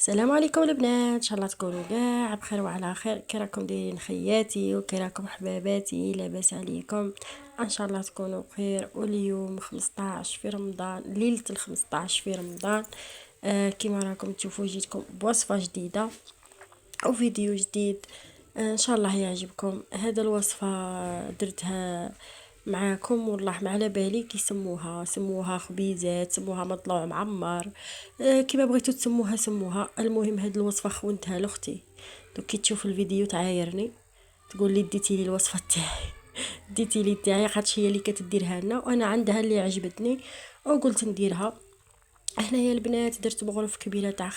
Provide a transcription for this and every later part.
السلام عليكم البنات، ان شاء الله تكونوا كاع بخير وعلى خير. كي راكم دايرين خياتي وكي راكم حباباتي؟ لاباس عليكم؟ ان شاء الله تكونوا بخير. واليوم 15 في رمضان، ليله ال15 في رمضان. كيما راكم تشوفوا جيتكم بوصفه جديده او فيديو جديد. ان شاء الله يعجبكم. هذا الوصفه درتها معاكم والله ما على بالي كي سموها خبيزات، سموها مطلوع معمر. كيما بغيتو تسموها سموها. المهم هاد الوصفه خونتها لاختي. دوك كي تشوف الفيديو تعايرني تقول لي ديتي لي الوصفه تاعي ديتي لي تاعي، خاطش هي اللي كتديرها لنا وانا عندها اللي عجبتني وقلت نديرها. هنايا البنات درت مغرف كبيره تاع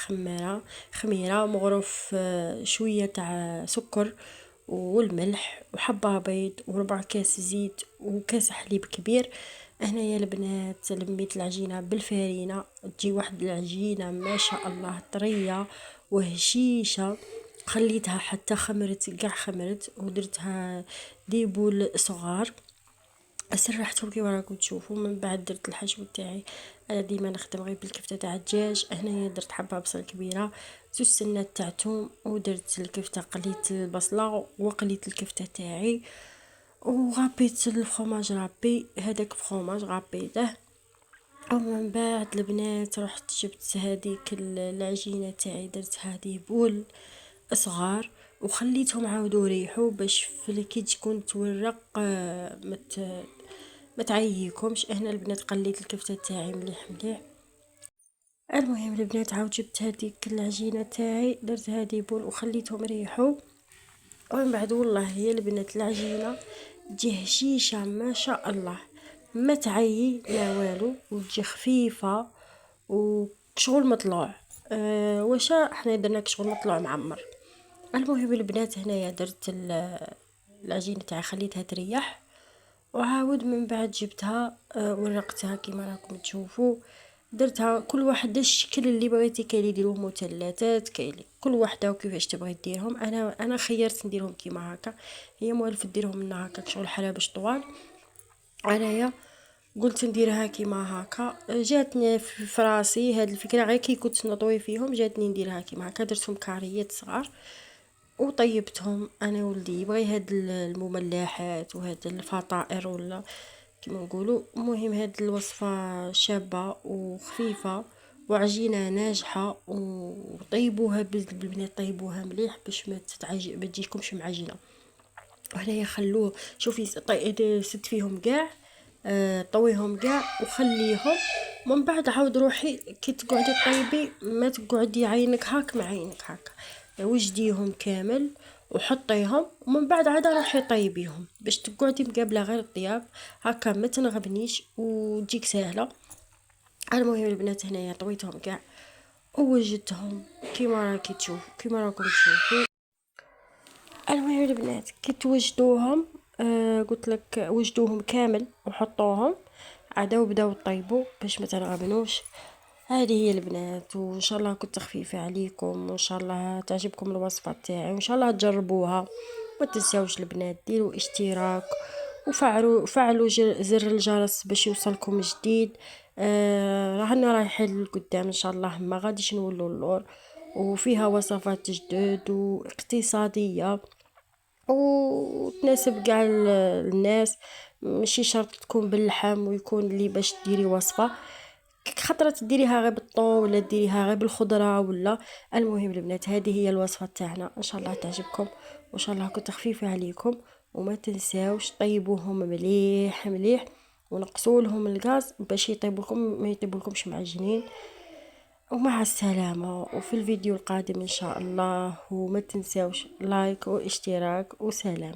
خميره، مغرف شويه تاع سكر والملح وحبه بيض وربع كاس زيت وكاس حليب كبير. هنايا البنات لميت العجينه بالفارينه، تجي واحد العجينه ما شاء الله طريه وهشيشه. خليتها حتى خمرت كاع خمرت ودرتها ديبول صغار. سرحتهم كيما راكم تشوفوا. من بعد درت الحشو تاعي. انا ديما نخدم غير بالكفته تاع الدجاج. هنايا درت حبه بصل كبيره، زوج سنات تاع توم، ودرت الكفته، قليت البصله وقليت الكفته تاعي وغابيت الفرomاج رابي. هذاك فرomاج غابيته. ومن بعد البنات رحت جبت هذيك العجينه تاعي، درتها ديبول صغار وخليتهم عاودوا يريحوا باش كي تكون تورق ما تعييكمش. هنا البنات قليت الكفته تاعي مليح مليح. المهم البنات عاود جبت هذيك العجينه تاعي درتها ديبول وخليتهم يريحوا. ومن بعد والله هي البنات العجينه تجي هشيشه ما شاء الله، ما تعيي لا والو، وتجي خفيفه وشغل مطلوع. وشا احنا درنا شغل مطلوع معمر. المهم البنات هنايا درت العجينه تاعي خليتها تريح، وعاود من بعد جبتها ورقتها كيما راكم تشوفوا. درتها كل واحدة الشكل اللي بغيتي. كاين اللي يديروه مثلثات، كاين كل وحده وكيفاش تبغي ديرهم. انا خيرت نديرهم كيما هكا. هي موالف ديرهم لنا هكا شغل حلابش طوال. انايا قلت نديرها كيما هكا. جاتني في راسي هاد الفكره غير كي كنت نطوي فيهم، جاتني نديرها كيما هكا. درتهم كاريات صغار وطيبتهم. انا ولدي يبغي هاد المملحات وهاد الفطائر ولا كما نقولوا. المهم هاد الوصفه شابه وخفيفه وعجينه ناجحه. وطيبوها بالبنات، طيبوها مليح باش ما تجيكمش معجنه. وهنايا خلوه شوفي ست فيهم كاع. طويهم كاع وخليهم. من بعد عاود روحي كي تقعدي طيبي ما تقعدي عينك هاك مع عينك هاك، وجديهم كامل وحطيهم. ومن بعد عاد راحي طيبيهم باش تقعدي مقابله غير الطياب هكا ما تنغبنيش وتجيك سهله. المهم البنات هنايا طويتهم كاع ووجدتهم كيما راكي تشوفوا كيما راكم تشوفوا. المهم البنات كي توجدوهم قلت لك وجدوهم كامل وحطوهم عاد وبداو طيبوا باش ما تنغبنوش. هذه هي البنات، وان شاء الله كنت خفيفه عليكم، وان شاء الله تعجبكم الوصفه تاعي، وان شاء الله تجربوها. ما تنساوش البنات ديروا اشتراك وفعلوا زر الجرس باش يوصلكم جديد. رانا رايحين لقدام ان شاء الله، ما غاديش نولوا اللور. وفيها وصفات جدد واقتصاديه وتناسب كاع الناس. ماشي شرط تكون باللحم ويكون اللي باش ديري وصفه خطرة تديريها غير بالطون ولا ديريها غير بالخضره ولا. المهم البنات هذه هي الوصفه تاعنا، ان شاء الله تعجبكم وان شاء الله كنت خفيفه عليكم. وما تنساوش طيبوهم مليح مليح ونقصوا لهم الغاز باش يطيبوا لكم ما يطيبوا لكمش معجنين. ومع السلامة وفي الفيديو القادم إن شاء الله. وما تنساوش لايك واشتراك وسلام.